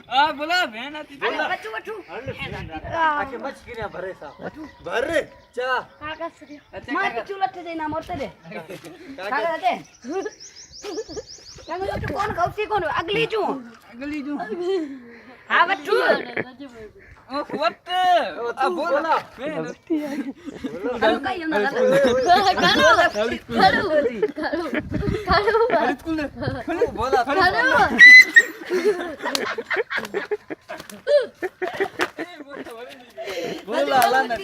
આ બોલા બેન હતી બોલા બચું આખી મચકી ને ભરે સા ભરે ચા કાકા સરી માં ચૂલા તે ના મોતે દે કાકા દે કાકા તો કોણ ગૌતી કોણ અગલી જો હા બચું ઓ વટ આ બોલા બેન હતી હાલો કઈ ના સ્કૂલ બોલા કાળુ